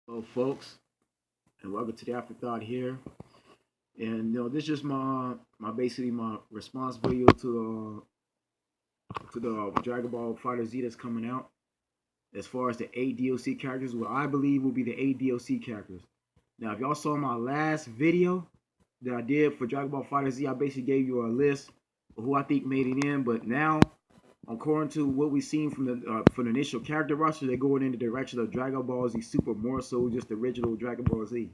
Hello, folks, and welcome to the Afterthought here. And this is just my basically my response video to the Dragon Ball Fighter Z that's coming out. As far as the eight DLC characters, what I believe will be the eight DLC characters. Now, if y'all saw my last video that I did for Dragon Ball Fighter Z, I basically gave you a list of who I think made it in. But now, according to what we've seen from the initial character roster, they're going in the direction of Dragon Ball Z Super, more so just the original Dragon Ball Z.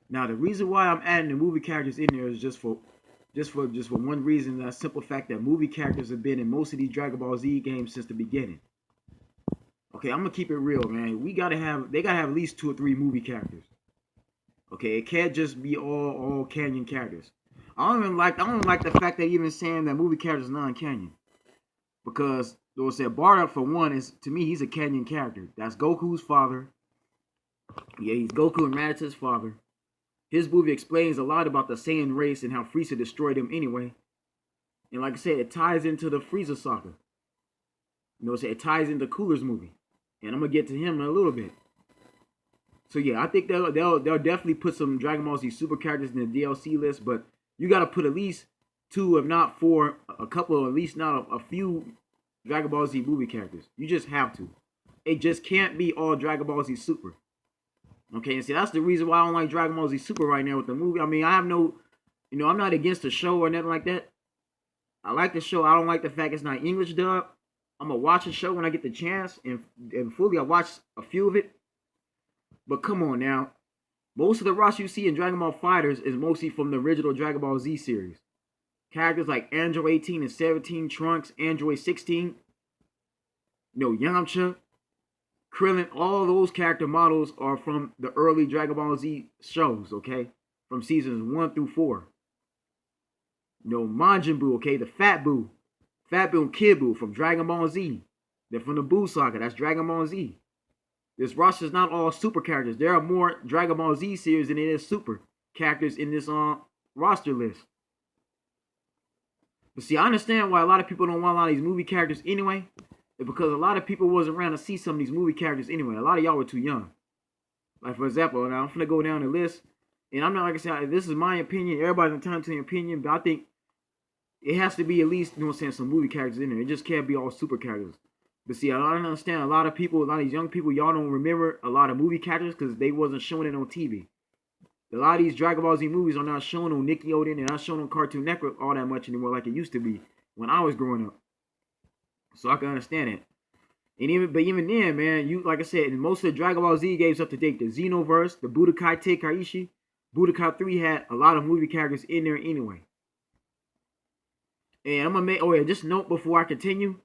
Now, the reason why I'm adding the movie characters in there is just for one reason, that simple fact that movie characters have been in most of these Dragon Ball Z games since the beginning. Okay, I'm gonna keep it real, man. They gotta have at least two or three movie characters. Okay, it can't just be all Canyon characters. I don't like the fact that even saying that movie characters non-Canyon, because those said Bardock for one is, to me, he's a Canyon character. That's Goku's father. Yeah, he's Goku and Raditz' father. His movie explains a lot about the Saiyan race and how Frieza destroyed them anyway. And like I said, it ties into the Frieza saga. It ties into Cooler's movie. And I'm gonna get to him in a little bit. So yeah, I think they'll definitely put some Dragon Ball Z super characters in the DLC list, but you gotta put at least two, if not four, a couple, at least not a few Dragon Ball Z movie characters. You just have to. It just can't be all Dragon Ball Z Super. Okay, and see, that's the reason why I don't like Dragon Ball Z Super right now with the movie. I mean, I have no, I'm not against the show or nothing like that. I like the show. I don't like the fact it's not English dub. I'm gonna watch the show when I get the chance, and fully I watched a few of it. But come on now, most of the roster you see in Dragon Ball Fighters is mostly from the original Dragon Ball Z series. Characters like Android 18 and 17, Trunks, Android 16, Yamcha, Krillin, all those character models are from the early Dragon Ball Z shows, okay? From seasons 1 through 4. Majin Buu, okay? The Fat Buu. Fat Buu and Kid Buu from Dragon Ball Z. They're from the Buu saga. That's Dragon Ball Z. This roster is not all super characters. There are more Dragon Ball Z series than it is super characters in this roster list. But see, I understand why a lot of people don't want a lot of these movie characters anyway. Because a lot of people wasn't around to see some of these movie characters anyway. A lot of y'all were too young. Like, for example, now I'm going to go down the list. And I'm not, like I said, this is my opinion. Everybody's entitled to their opinion. But I think it has to be at least, some movie characters in there. It just can't be all super characters. But see, I don't understand. A lot of these young people, y'all don't remember a lot of movie characters because they wasn't showing it on TV. A lot of these Dragon Ball Z movies are not shown on Nickelodeon and not shown on Cartoon Network all that much anymore like it used to be when I was growing up. So I can understand it. And even then, man, you, like I said, in most of the Dragon Ball Z games up to date, the Xenoverse, the Budokai Tenkaichi, Budokai 3 had a lot of movie characters in there anyway. And I'm gonna just note before I continue,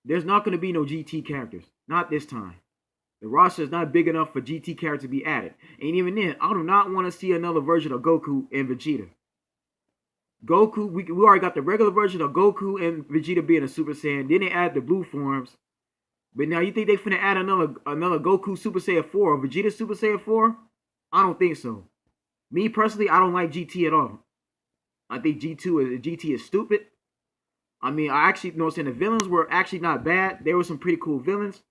there's not gonna be no GT characters. Not this time. The roster is not big enough for GT characters to be added. And even then, I do not want to see another version of Goku and Vegeta. Goku, we already got the regular version of Goku and Vegeta being a Super Saiyan. Then they add the blue forms. But now you think they finna add another Goku Super Saiyan 4 or Vegeta Super Saiyan 4? I don't think so. Me personally, I don't like GT at all. I think GT is stupid. I mean, I actually the villains were actually not bad. There were some pretty cool villains.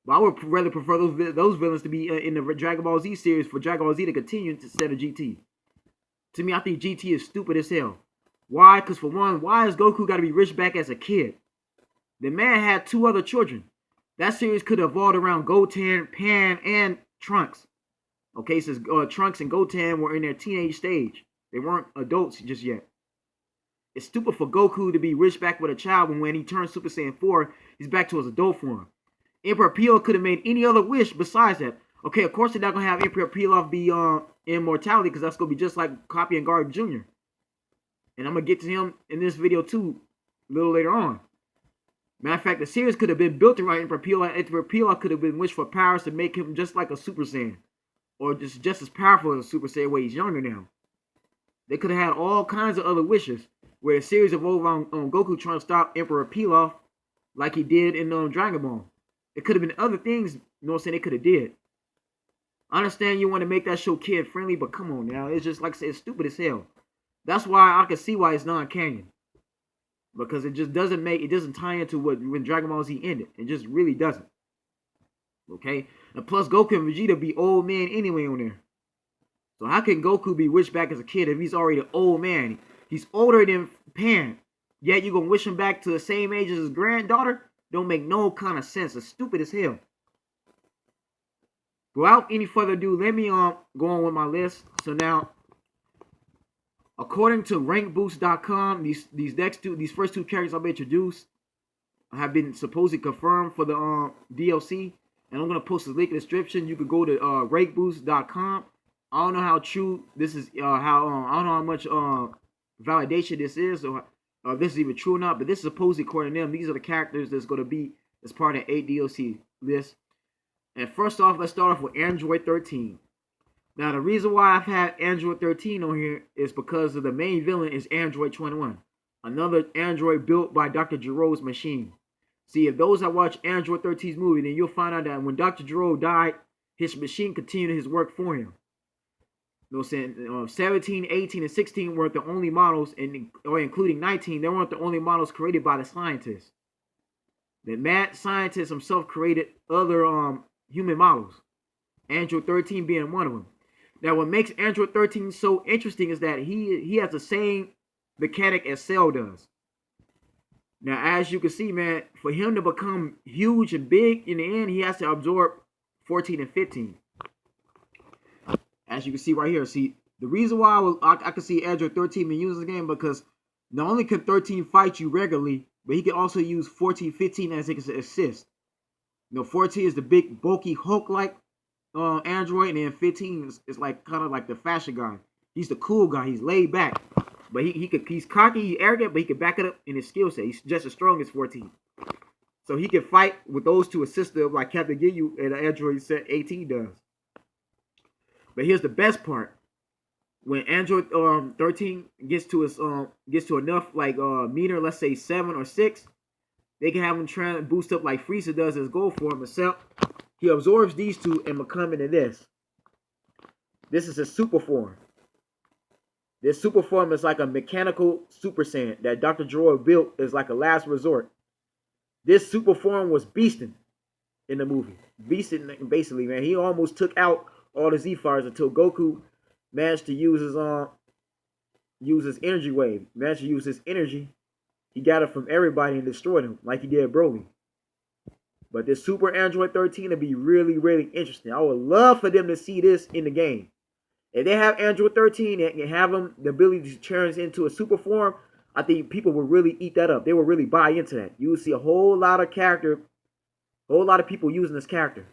But I would rather prefer those villains to be in the Dragon Ball Z series for Dragon Ball Z to continue instead of GT. To me, I think GT is stupid as hell. Why? Because for one, why has Goku got to be rich back as a kid? The man had two other children. That series could have evolved around Goten, Pan, and Trunks. Okay, since Trunks and Goten were in their teenage stage. They weren't adults just yet. It's stupid for Goku to be rich back with a child when he turns Super Saiyan 4, he's back to his adult form. Emperor Pilaf could have made any other wish besides that. Okay, of course they're not going to have Emperor Pilaf be immortality because that's going to be just like Copy and Garb Jr. And I'm going to get to him in this video too a little later on. Matter of fact, the series could have been built around Emperor Pilaf. Emperor Pilaf could have been wished for powers to make him just like a Super Saiyan. Or just as powerful as a Super Saiyan where he's younger now. They could have had all kinds of other wishes. Where the series evolved on Goku trying to stop Emperor Pilaf like he did in Dragon Ball. It could have been other things, they could have did. I understand you want to make that show kid friendly, but come on now. It's just like I said, it's stupid as hell. That's why I can see why it's non-canon. Because it just doesn't tie into when Dragon Ball Z ended. It just really doesn't. Okay? And plus, Goku and Vegeta be old men anyway on there. So how can Goku be wished back as a kid if he's already an old man? He's older than Pan. Yet you gonna wish him back to the same age as his granddaughter? Don't make no kind of sense. It's stupid as hell. Without any further ado, let me go on with my list. So now, according to RankBoost.com, these first two characters I've introduced have been supposedly confirmed for the DLC, and I'm gonna post a link in the description. You could go to RankBoost.com. I don't know how true this is. I don't know how much validation this is, or this is even true or not. But this is supposedly according to them. These are the characters that's gonna be as part of the 8 DLC list. And first off, let's start off with Android 13. Now, the reason why I've had Android 13 on here is because of the main villain is Android 21, another android built by Dr. Gero's machine. See, if those that watch Android 13's movie, then you'll find out that when Dr. Gero died, his machine continued his work for him. You know what I'm saying? 17, 18, and 16 weren't the only models, or including 19, they weren't the only models created by the scientists. The mad scientist himself created other human models, Android 13 being one of them. Now, what makes Android 13 so interesting is that he has the same mechanic as Cell does. Now, as you can see, man, for him to become huge and big in the end, he has to absorb 14 and 15. As you can see right here, see, the reason why I can see Android 13 being used in this game because not only can 13 fight you regularly, but he can also use 14, 15 as his assist. You know, 14 is the big, bulky, Hulk-like android, and then 15 is like kind of like the fashion guy. He's the cool guy. He's laid back, but he's cocky, he's arrogant, but he can back it up in his skill set. He's just as strong as 14, so he can fight with those two assistants like Captain Ginyu and the Android set 18 does. But here's the best part: when Android 13 gets to enough like meter, let's say 7 or 6. They can have him try and boost up like Frieza does his goal form, except he absorbs these two and become into this. This is a super form. This super form is like a mechanical Super Saiyan that Dr. Gero built as like a last resort. This super form was beasting in the movie. Beasting basically, man. He almost took out all the Z-Fighters until Goku managed to use his energy wave. Managed to use his energy. He got it from everybody and destroyed him like he did Broly. But this Super Android 13 would be really, really interesting. I would love for them to see this in the game. If they have Android 13 and have him the ability to turn into a super form, I think people will really eat that up. They will really buy into that. You will see a whole lot of people using this character.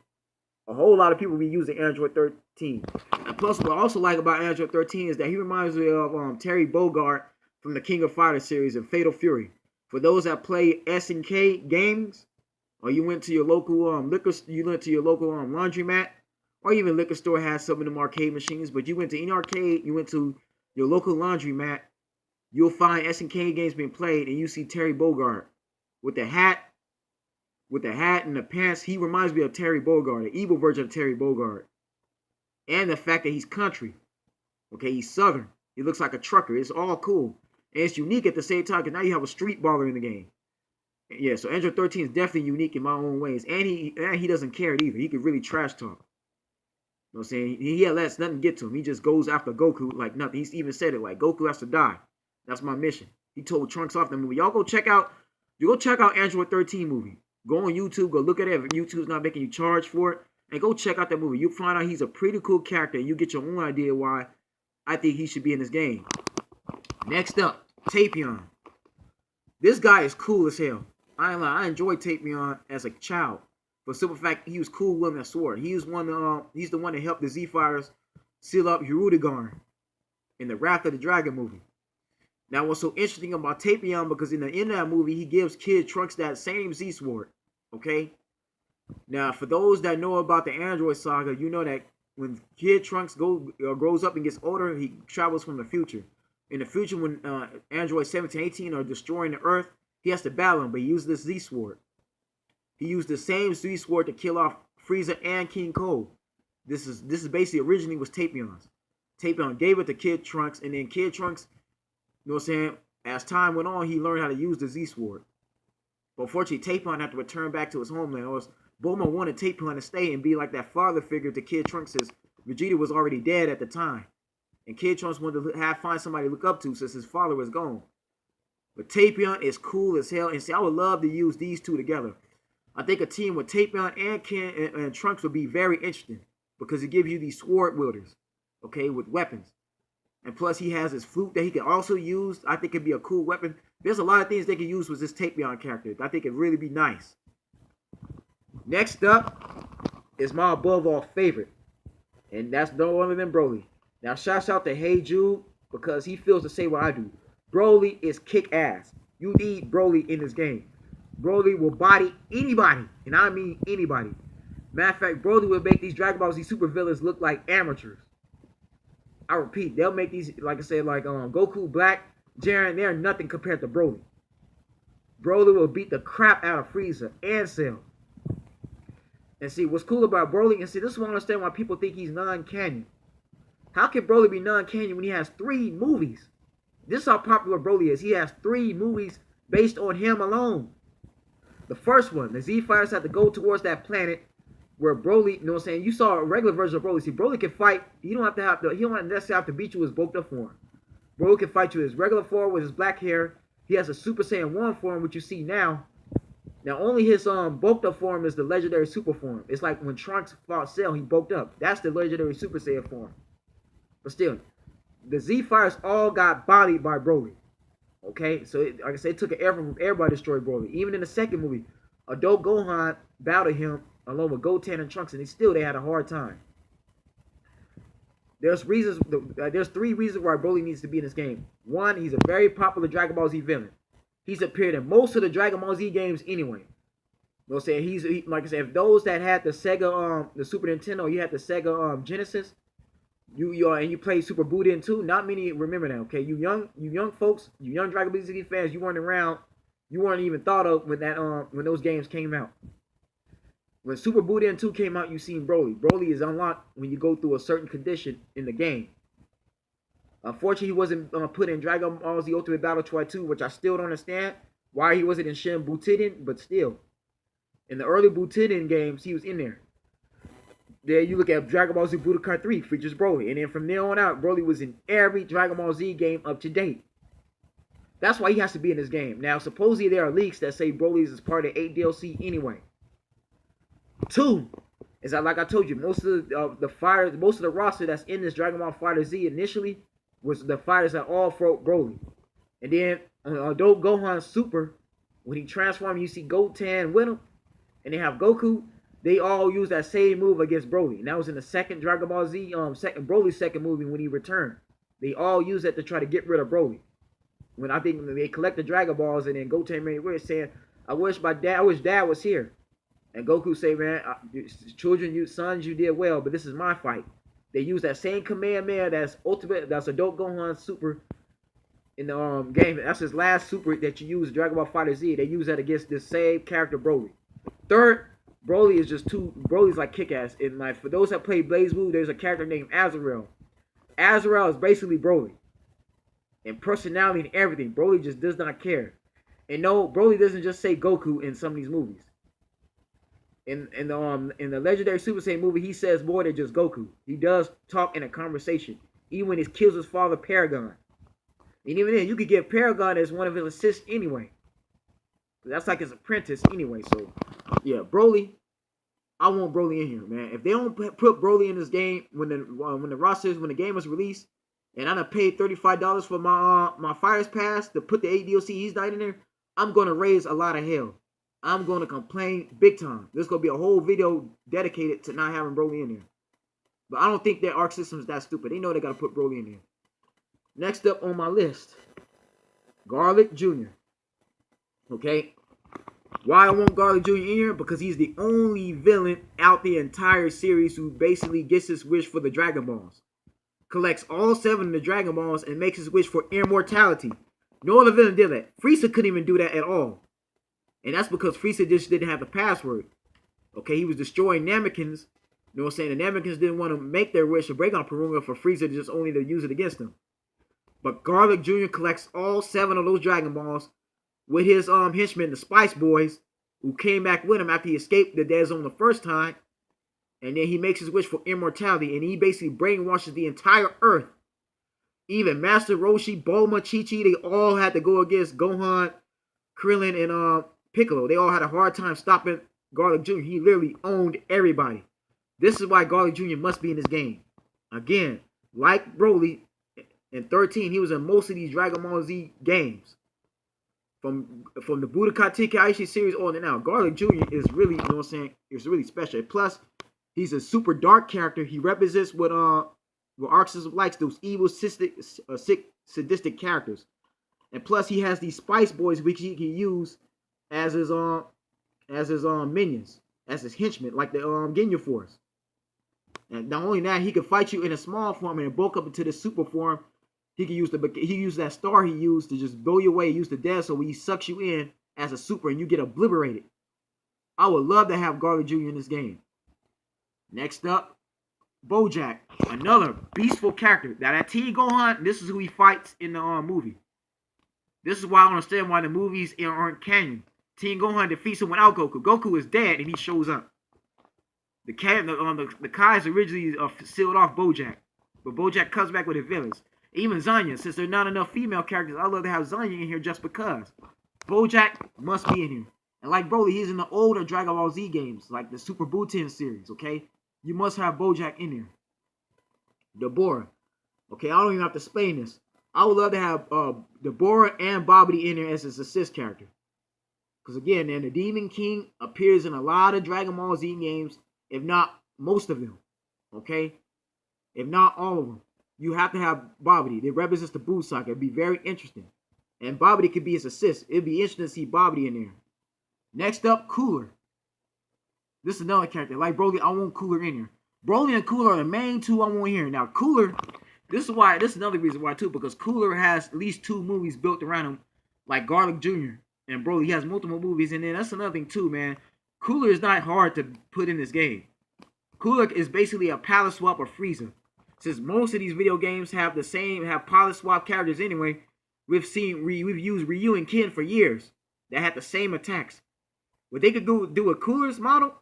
A whole lot of people will be using Android 13. And plus, what I also like about Android 13 is that he reminds me of Terry Bogard from the King of Fighters series and Fatal Fury. For those that play SNK games, or you went to your local laundromat, or even liquor store has some of them arcade machines, but you went to any arcade, you went to your local laundromat, you'll find SNK games being played, and you see Terry Bogard with the hat and the pants. He reminds me of Terry Bogard, the evil version of Terry Bogard, and the fact that he's country. Okay, he's southern. He looks like a trucker. It's all cool. And it's unique at the same time because now you have a street baller in the game. Yeah, so Android 13 is definitely unique in my own ways. And he doesn't care it either. He can really trash talk. You know what I'm saying? He lets nothing get to him. He just goes after Goku like nothing. He's even said it like, Goku has to die. That's my mission. He told Trunks off the movie. Y'all go check out Android 13 movie. Go on YouTube. Go look at it. If YouTube's not making you charge for it. And go check out that movie. You'll find out he's a pretty cool character. And you get your own idea why I think he should be in this game. Next up, Tapion. This guy is cool as hell. I ain't lying. I enjoyed Tapion as a child. For the simple fact, he was cool with that sword. He's the one that helped the Z-Fighters seal up Hirudegarn in the Wrath of the Dragon movie. Now, what's so interesting about Tapion, because in the end of that movie, he gives Kid Trunks that same Z-Sword. Okay? Now, for those that know about the Android saga, you know that when Kid Trunks grows up and gets older, he travels from the future. In the future, when Android 17, 18 are destroying the Earth, he has to battle him, but he used this Z-Sword. He used the same Z-Sword to kill off Frieza and King Cold. This is basically originally was Tapion's. Tapion gave it to Kid Trunks, and then Kid Trunks, you know what I'm saying, as time went on, he learned how to use the Z-Sword. But unfortunately, Tapion had to return back to his homeland. Bulma wanted Tapion to stay and be like that father figure to Kid Trunks since Vegeta was already dead at the time. And Kid Trunks wanted to find somebody to look up to since his father was gone. But Tapion is cool as hell. And see, I would love to use these two together. I think a team with Tapion and Trunks would be very interesting because it gives you these sword wielders, okay, with weapons. And plus, he has his flute that he can also use. I think it'd be a cool weapon. There's a lot of things they can use with this Tapion character. I think it'd really be nice. Next up is my above all favorite, and that's no other than Broly. Now, shouts out to Hey Jude because he feels the same way I do. Broly is kick ass. You need Broly in this game. Broly will body anybody, and I mean anybody. Matter of fact, Broly will make these Dragon Ball Z super villains look like amateurs. I repeat, they'll make these, like I said, like Goku, Black, Jiren, they're nothing compared to Broly. Broly will beat the crap out of Frieza and Cell. And see, what's cool about Broly, and see, this is why I understand why people think he's non-canon. How can Broly be non-canon when he has 3 movies? This is how popular Broly is. He has 3 movies based on him alone. The first one, the Z-Fighters have to go towards that planet where Broly, you know what I'm saying? You saw a regular version of Broly. See, Broly can fight. He don't necessarily have to beat you with his bulked up form. Broly can fight you with his regular form with his black hair. He has a Super Saiyan 1 form, which you see now. Now, only his bulked up form is the legendary super form. It's like when Trunks fought Cell, he bulked up. That's the legendary Super Saiyan form. But still, the Z-Fighters all got bodied by Broly. Okay? So, like I said, it took an effort from everybody to destroy Broly. Even in the second movie, Adult Gohan bowed to him along with Goten and Trunks, and they had a hard time. There's 3 reasons why Broly needs to be in this game. 1, he's a very popular Dragon Ball Z villain. He's appeared in most of the Dragon Ball Z games anyway. You know what I'm saying? Like I said, if those that had the Sega, the Super Nintendo, you had the Sega Genesis, and you played Super Budokan 2, not many remember that, okay? You young folks, you young Dragon Ball Z fans, you weren't around, you weren't even thought of when those games came out. When Super Budokan 2 came out, you seen Broly. Broly is unlocked when you go through a certain condition in the game. Unfortunately, he wasn't put in Dragon Ball Z Ultimate Battle Troy 2, which I still don't understand why he wasn't in Shin Butoden, but still. In the early Butoden games, he was in there. There you look at Dragon Ball Z Budokan 3, features Broly. And then from there on out, Broly was in every Dragon Ball Z game up to date. That's why he has to be in this game. Now, supposedly there are leaks that say Broly is part of 8 DLC anyway. 2 is that, like I told you, most of the roster that's in this Dragon Ball FighterZ initially was the fighters that all fought Broly. And then on Adult Gohan Super, when he transformed, you see Goten with him, and they have Goku. They all use that same move against Broly. And that was in the second Dragon Ball Z, Broly's second movie when he returned. They all use that to try to get rid of Broly. When I think they collect the Dragon Balls, and then Goten made it saying, I wish Dad was here. And Goku say, man, sons, you did well, but this is my fight. They use that same Kamehameha that's Adult Gohan Super in the game. That's his last super that you use, Dragon Ball FighterZ. They use that against this same character, Broly. Third, Broly is Broly's like kick-ass. And like, for those that play BlazBlue, there's a character named Azrael. Azrael is basically Broly. In personality and everything, Broly just does not care. And no, Broly doesn't just say Goku in some of these movies. In the legendary Super Saiyan movie, he says more than just Goku. He does talk in a conversation, even when he kills his father, Paragon. And even then, you could get Paragon as one of his assists anyway. That's like his apprentice anyway. So, yeah, Broly. I want Broly in here, man. If they don't put Broly in this game when the game was released, and I done paid $35 for my Fighters Pass to put the 8 DLC he's not in there, I'm gonna raise a lot of hell. I'm going to complain big time. There's going to be a whole video dedicated to not having Broly in there. But I don't think their arc system is that stupid. They know they got to put Broly in there. Next up on my list, Garlic Jr. Okay? Why I want Garlic Jr. in here? Because he's the only villain out the entire series who basically gets his wish for the Dragon Balls. Collects all 7 of the Dragon Balls and makes his wish for immortality. No other villain did that. Frieza couldn't even do that at all. And that's because Frieza just didn't have the password. Okay, he was destroying Namekins. You know what I'm saying? The Namekins didn't want to make their wish or break on Porunga for Frieza just only to use it against them. But Garlic Jr. collects all 7 of those Dragon Balls with his henchmen, the Spice Boys, who came back with him after he escaped the dead zone the first time. And then he makes his wish for immortality, and he basically brainwashes the entire Earth. Even Master Roshi, Bulma, Chi-Chi, they all had to go against Gohan, Krillin, and Piccolo. They all had a hard time stopping Garlic Jr. He literally owned everybody. This is why Garlic Jr. must be in this game. Again, like Broly, in 13, he was in most of these Dragon Ball Z games. From the Budokai Tenkaichi series on and out. Garlic Jr. is really, you know what I'm saying, it's really special. Plus, he's a super dark character. He represents what Arxis likes, those evil, sadistic characters. And plus, he has these Spice Boys which he can use as his minions, as his henchmen, like the Ginyu Force. And not only that, he can fight you in a small form and bulk up into the super form. He can use that star he used to just blow you away, use the death, so when he sucks you in as a super and you get obliterated. I would love to have Garlic Jr. in this game. Next up, Bojack, another beastful character. Now that Teen Gohan, this is who he fights in the movie. This is why I don't understand why the movies aren't canon. Teen Gohan defeats him without Goku. Goku is dead and he shows up. The Kais originally sealed off Bojack, but Bojack comes back with his villains. Even Zanya, since there are not enough female characters, I love to have Zanya in here just because. Bojack must be in here. And like Broly, he's in the older Dragon Ball Z games, like the Super Butoden series, okay? You must have Bojack in there. Deborah. Okay, I don't even have to explain this. I would love to have Deborah and Babidi in there as his assist character. Because again, the Demon King appears in a lot of Dragon Ball Z games, if not most of them. Okay? If not all of them. You have to have Babidi. It represents the Buu saga. It'd be very interesting. And Babidi could be his assist. It'd be interesting to see Babidi in there. Next up, Cooler. This is another character. Like Broly, I want Cooler in here. Broly and Cooler are the main two I want here. Now, Cooler, this is another reason why too, because Cooler has at least 2 movies built around him, like Garlic Jr. and Broly. He has multiple movies in there. That's another thing too, man. Cooler is not hard to put in this game. Cooler is basically a palette swap of Frieza. Since most of these video games have palette swap characters anyway, we've used Ryu and Ken for years that had the same attacks. What they could do a Cooler's model,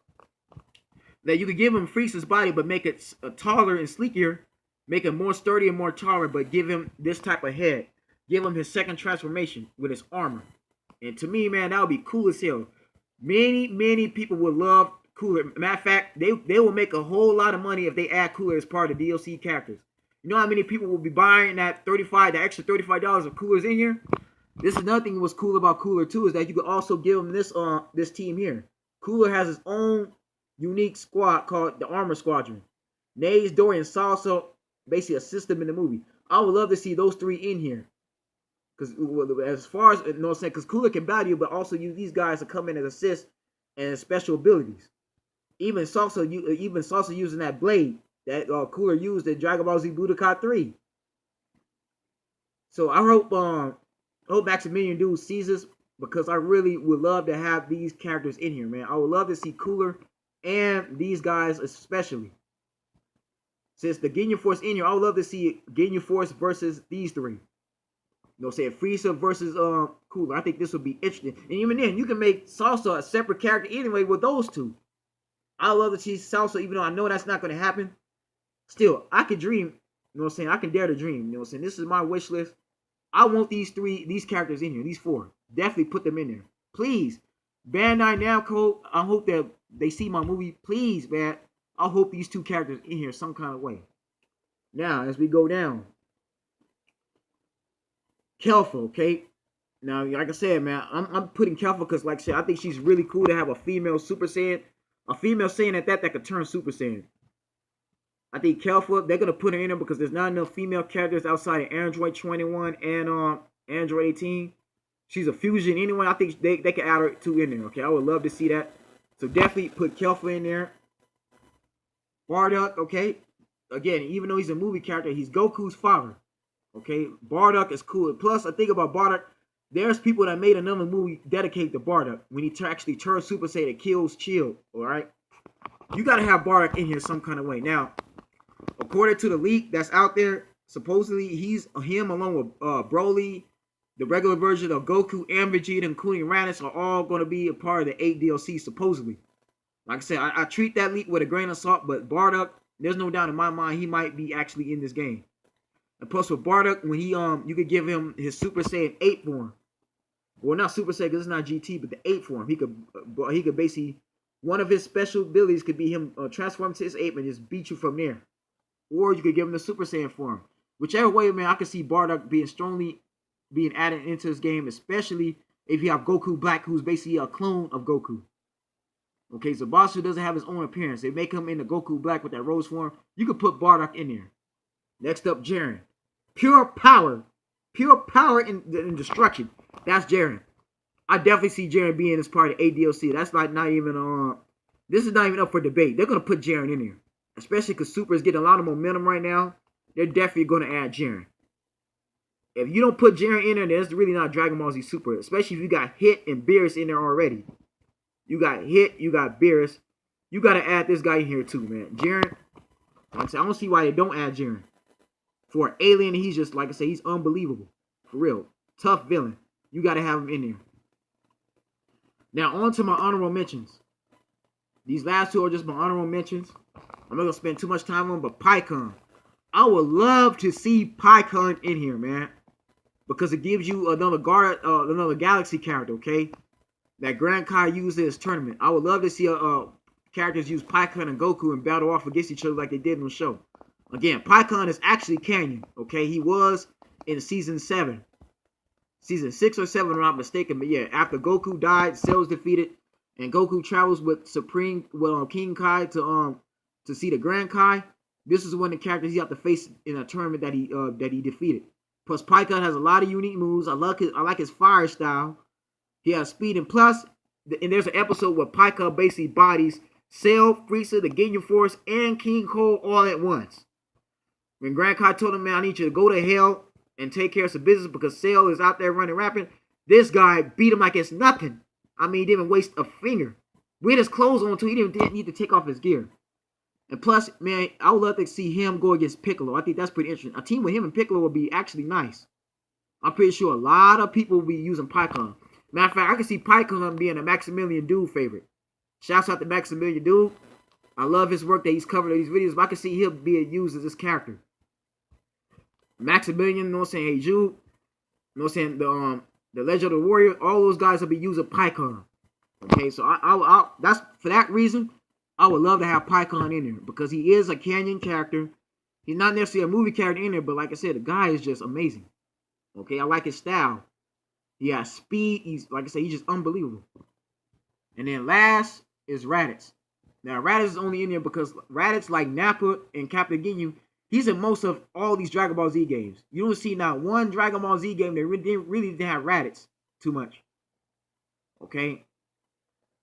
that you could give him Frieza's body but make it taller and sleeker, make him more sturdy and more taller, but give him this type of head. Give him his second transformation with his armor. And to me, man, that would be cool as hell. Many people would love Cooler. Matter of fact, they will make a whole lot of money if they add Cooler as part of the DLC characters. You know how many people will be buying the extra $35 of Coolers in here? This is another thing what's cool about Cooler too, is that you could also give him this team here. Cooler has his own unique squad called the Armor Squadron. Naze, Dory, and Salsa basically assist them in the movie. I would love to see those 3 in here. Because as far as, you know what I'm saying, because Cooler can battle you, but also use these guys to come in as assists and special abilities. Even Salsa using that blade that Cooler used in Dragon Ball Z Budokai 3. So I hope Maximilian Dude sees this, because I really would love to have these characters in here, man. I would love to see Cooler and these guys especially. Since the Ginyu Force in here, I would love to see Ginyu Force versus these 3. You know, say Frieza versus Cooler. I think this would be interesting. And even then, you can make Salsa a separate character anyway with those 2. I love to see Salsa, even though I know that's not going to happen. Still, I can dream. You know what I'm saying? I can dare to dream. You know what I'm saying? This is my wish list. I want these characters in here. These 4. Definitely put them in there. Please. Bandai Namco, I hope that they see my movie. Please, man. I hope these 2 characters in here some kind of way. Now, as we go down. Kelfa, okay? Now, like I said, man, I'm putting Kelfa because, like I said, I think she's really cool to have a female Super Saiyan. A female Saiyan at that could turn Super Saiyan. I think Kelfa, they're going to put her in there because there's not enough female characters outside of Android 21 and Android 18. She's a fusion anyway. I think they can add her 2 in there, okay? I would love to see that. So definitely put Kelfa in there. Bardock, okay? Again, even though he's a movie character, he's Goku's father. Okay? Bardock is cool. Plus, I think about Bardock, there's people that made another movie dedicated to Bardock when he actually turns Super Saiyan and kills Chill. Alright? You gotta have Bardock in here some kind of way. Now, according to the leak that's out there, supposedly him along with Broly, The regular version of Goku and Vegeta, including Raditz, are all going to be a part of the 8 DLC supposedly. Like I said, I treat that leak with a grain of salt, but Bardock, there's no doubt in my mind he might be actually in this game. And plus with Bardock, when you could give him his Super Saiyan 8 form. Well, not Super Saiyan because it's not GT, but the 8 form. He could basically, one of his special abilities could be him transform to his 8 and just beat you from there. Or you could give him the Super Saiyan form. Whichever way, man, I could see Bardock being strongly being added into this game, especially if you have Goku Black, who's basically a clone of Goku. Okay, so Basu doesn't have his own appearance. They make him into Goku Black with that rose form. You could put Bardock in there. Next up, Jiren. Pure power. Pure power in destruction. That's Jiren. I definitely see Jiren being as part of ADLC. That's like not even this is not even up for debate. They're gonna put Jiren in there. Especially because Super is getting a lot of momentum right now. They're definitely gonna add Jiren. If you don't put Jiren in there, then it's really not Dragon Ball Z Super. Especially if you got Hit and Beerus in there already. You got Hit, you got Beerus. You got to add this guy in here too, man. Jiren, I don't see why they don't add Jiren. For an alien, he's just, like I say, he's unbelievable. For real. Tough villain. You got to have him in there. Now, on to my honorable mentions. These last two are just my honorable mentions. I'm not going to spend too much time on them, but Pycon. I would love to see Pycon in here, man. Because it gives you another Galaxy character, okay? That Grand Kai used in his tournament. I would love to see characters use Pycon and Goku and battle off against each other like they did in the show. Again, Pycon is actually canon, okay? He was in season 7. Season 6 or 7, if I'm not mistaken. But yeah, after Goku died, Cell was defeated, and Goku travels with King Kai to see the Grand Kai. This is one of the characters he have to face in a tournament that he defeated. Plus, Pycon has a lot of unique moves. I like his fire style. He has speed, and plus, and there's an episode where Pycon basically bodies Cell, Frieza, the Ginyu Force, and King Cole all at once. When Grand Kai told him, man, I need you to go to hell and take care of some business because Cell is out there running rapid, this guy beat him like it's nothing. I mean, he didn't even waste a finger. With his clothes on, too, he didn't need to take off his gear. And plus, man, I would love to see him go against Piccolo. I think that's pretty interesting. A team with him and Piccolo would be actually nice. I'm pretty sure a lot of people will be using Pycon. Matter of fact, I can see Pycon being a Maximilian Dood favorite. Shouts out to Maximilian Dood. I love his work that he's covered in these videos, but I can see him being used as this character. Maximilian, you know what I'm saying? Hey Jude, you know what I'm saying? The Legend of the Warrior, all those guys will be using Pycon. Okay, so that's for that reason, I would love to have Pycon in there because he is a canon character. He's not necessarily a movie character in there, but like I said, the guy is just amazing. Okay, I like his style. He has speed. He's, like I said, he's just unbelievable. And then last is Raditz. Now, Raditz is only in there because Raditz, like Nappa and Captain Ginyu, he's in most of all these Dragon Ball Z games. You don't see not one Dragon Ball Z game that really didn't have Raditz too much. Okay?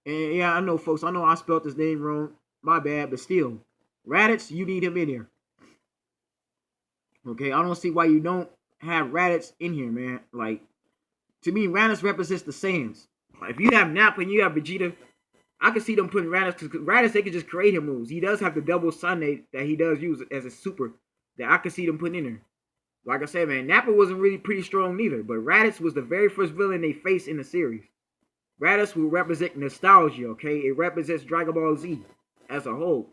And yeah, I know, folks. I know I spelled his name wrong. My bad, but still. Raditz, you need him in here. Okay? I don't see why you don't have Raditz in here, man. Like, to me, Raditz represents the Saiyans. If you have Nappa and you have Vegeta, I can see them putting Raditz, because Raditz, they can just create him moves. He does have the double Sunday that he does use as a super that I can see them putting in there. Like I said, man, Nappa wasn't really pretty strong neither, but Raditz was the very first villain they faced in the series. Raditz will represent nostalgia, okay? It represents Dragon Ball Z as a whole.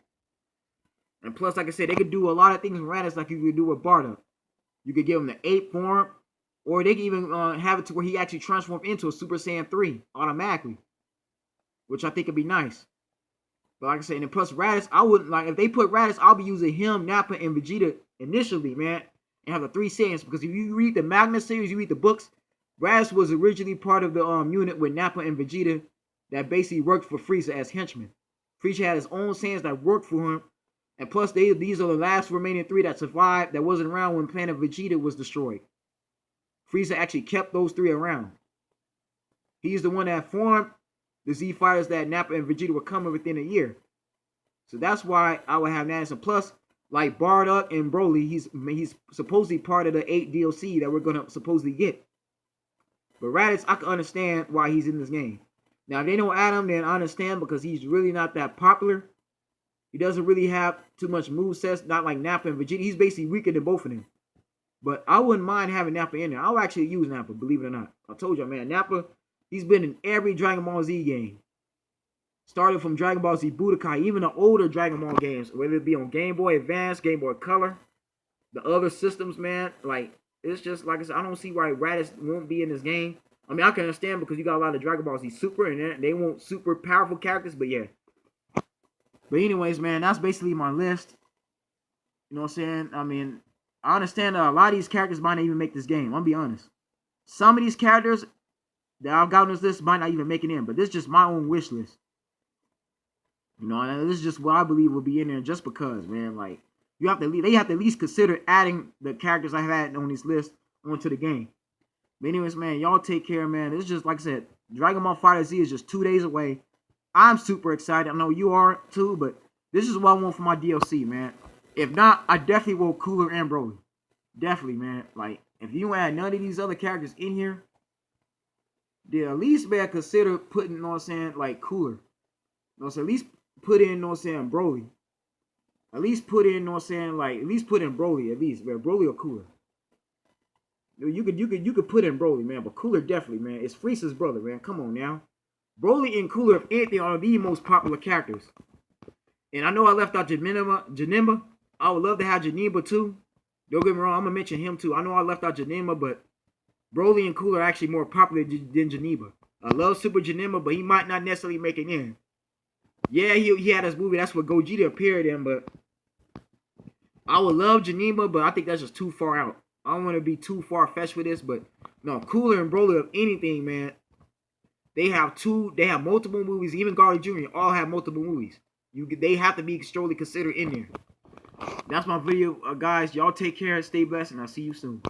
And plus, like I said, they could do a lot of things with Raditz like you could do with Bardock. You could give him the 8 form, or they can even have it to where he actually transforms into a Super Saiyan 3 automatically, which I think would be nice. But like I said, and plus Raditz, I wouldn't like if they put Raditz, I'll be using him, Nappa, and Vegeta initially, man, and have the 3 Saiyans. Because if you read the Magna series, you read the books, Raditz was originally part of the unit with Nappa and Vegeta that basically worked for Frieza as henchmen. Frieza had his own Saiyans that worked for him, and plus these are the last remaining 3 that survived that wasn't around when Planet Vegeta was destroyed. Frieza actually kept those 3 around. He's the one that formed the Z Fighters that Nappa and Vegeta were coming within a year. So that's why I would have Madison. Plus, like Bardock and Broly, he's supposedly part of the 8 DLC that we're going to supposedly get. But Raditz, I can understand why he's in this game. Now, if they don't add him, then I understand because he's really not that popular. He doesn't really have too much movesets, not like Nappa and Vegeta. He's basically weaker than both of them. But I wouldn't mind having Nappa in there. I'll actually use Nappa, believe it or not. I told you, man, Nappa, he's been in every Dragon Ball Z game. Started from Dragon Ball Z Budokai, even the older Dragon Ball games, whether it be on Game Boy Advance, Game Boy Color, the other systems, man. Like, it's just, like I said, I don't see why Raditz won't be in this game. I mean, I can understand because you got a lot of Dragon Ball Z Super, and they want super powerful characters, but yeah. But anyways, man, that's basically my list. You know what I'm saying? I mean, I understand a lot of these characters might not even make this game. I'll be honest. Some of these characters that I've got on this list might not even make it in, but this is just my own wish list. You know, and this is just what I believe will be in there just because, man. Like, they have to at least consider adding the characters I had on this list onto the game. But anyways, man, y'all take care, man. It's just, like I said, Dragon Ball FighterZ is just 2 days away. I'm super excited. I know you are too, but this is what I want for my DLC, man. If not, I definitely will Cooler and Broly. Definitely, man. Like, if you add none of these other characters in here, then at least, man, consider putting, you know what I'm saying, like, Cooler. You know what I'm saying? At least put in, you know what I'm saying, Broly. At least put in, you know what I'm saying, like, at least put in Broly, at least, man. Broly or Cooler. You could put in Broly, man, but Cooler definitely, man. It's Frieza's brother, man. Come on now. Broly and Cooler, if anything, are the most popular characters. And I know I left out Janemba. I would love to have Janemba too. Don't get me wrong, I'm gonna mention him too. I know I left out Janemba, but Broly and Cooler are actually more popular than Janemba. I love Super Janemba, but he might not necessarily make it in. Yeah, he had his movie. That's what Gogeta appeared in, but I would love Janemba, but I think that's just too far out. I don't want to be too far-fetched for this, but no, Cooler and Broly, if anything, man, they have multiple movies. Even Garlic Jr. all have multiple movies. They have to be strongly considered in there. That's my video, guys. Y'all take care, stay blessed, and I'll see you soon.